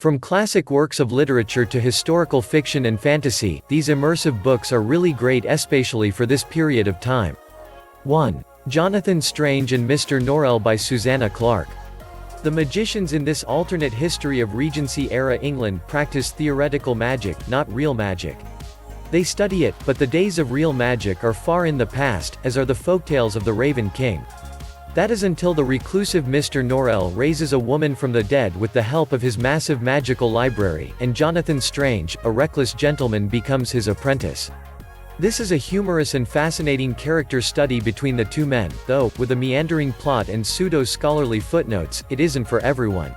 From classic works of literature to historical fiction and fantasy, these immersive books are really great, especially for this period of time. 1. Jonathan Strange and Mr. Norrell by Susanna Clarke. The magicians in this alternate history of Regency-era England practice theoretical magic, not real magic. They study it, but the days of real magic are far in the past, as are the folktales of the Raven King. That is until the reclusive Mr. Norrell raises a woman from the dead with the help of his massive magical library, and Jonathan Strange, a reckless gentleman, becomes his apprentice. This is a humorous and fascinating character study between the two men, though, with a meandering plot and pseudo-scholarly footnotes, it isn't for everyone.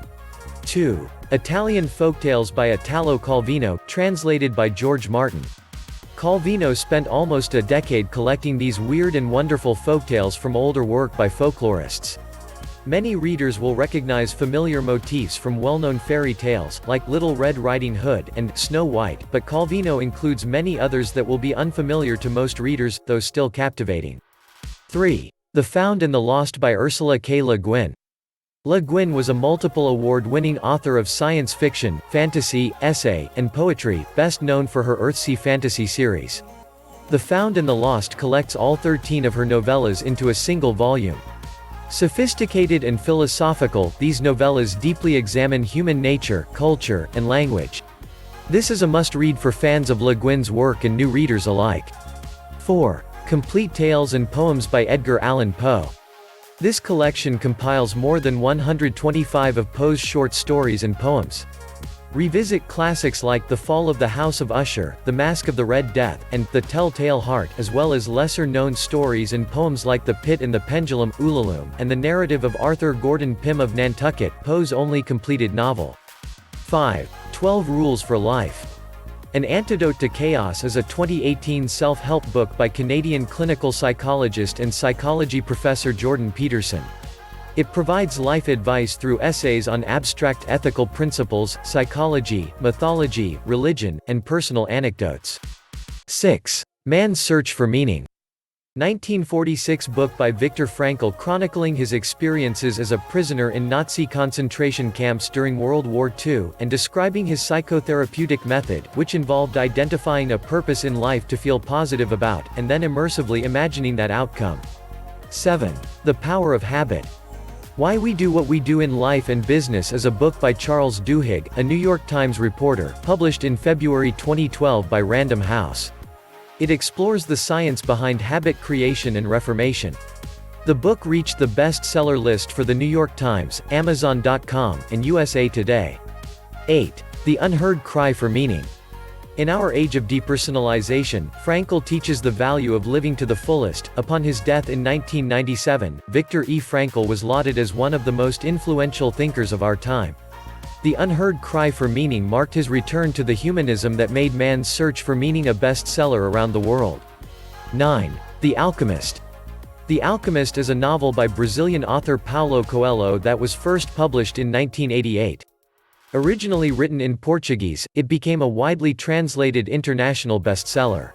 2. Italian Folktales by Italo Calvino, translated by George Martin. Calvino spent almost a decade collecting these weird and wonderful folktales from older work by folklorists. Many readers will recognize familiar motifs from well-known fairy tales, like Little Red Riding Hood and Snow White, but Calvino includes many others that will be unfamiliar to most readers, though still captivating. 3. The Found and the Lost by Ursula K. Le Guin. Le Guin was a multiple award-winning author of science fiction, fantasy, essay, and poetry, best known for her Earthsea fantasy series. The Found and the Lost collects all 13 of her novellas into a single volume. Sophisticated and philosophical, these novellas deeply examine human nature, culture, and language. This is a must-read for fans of Le Guin's work and new readers alike. 4. Complete Tales and Poems by Edgar Allan Poe. This collection compiles more than 125 of Poe's short stories and poems. Revisit classics like The Fall of the House of Usher, The Mask of the Red Death, and The Tell-Tale Heart, as well as lesser-known stories and poems like The Pit and the Pendulum, Ulalume, and the narrative of Arthur Gordon Pym of Nantucket, Poe's only completed novel. 5. 12 Rules for Life. An Antidote to Chaos is a 2018 self-help book by Canadian clinical psychologist and psychology professor Jordan Peterson. It provides life advice through essays on abstract ethical principles, psychology, mythology, religion, and personal anecdotes. 6. Man's Search for Meaning. 1946 book by Viktor Frankl chronicling his experiences as a prisoner in Nazi concentration camps during World War II, and describing his psychotherapeutic method, which involved identifying a purpose in life to feel positive about, and then immersively imagining that outcome. 7. The Power of Habit. Why We Do What We Do in Life and Business is a book by Charles Duhigg, a New York Times reporter, published in February 2012 by Random House. It explores the science behind habit creation and reformation. The book reached the bestseller list for The New York Times, Amazon.com, and USA Today. 8. The Unheard Cry for Meaning. In our age of depersonalization, Frankl teaches the value of living to the fullest. Upon his death in 1997, Viktor E. Frankl was lauded as one of the most influential thinkers of our time. The Unheard Cry for Meaning marked his return to the humanism that made man's search for meaning a bestseller around the world. 9. The Alchemist. The Alchemist is a novel by Brazilian author Paulo Coelho that was first published in 1988. Originally written in Portuguese, it became a widely translated international bestseller.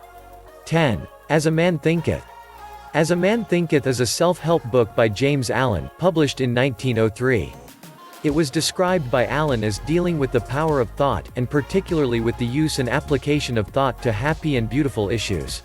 10. As a Man Thinketh. As a Man Thinketh is a self-help book by James Allen, published in 1903. It was described by Allen as dealing with the power of thought, and particularly with the use and application of thought to happy and beautiful issues.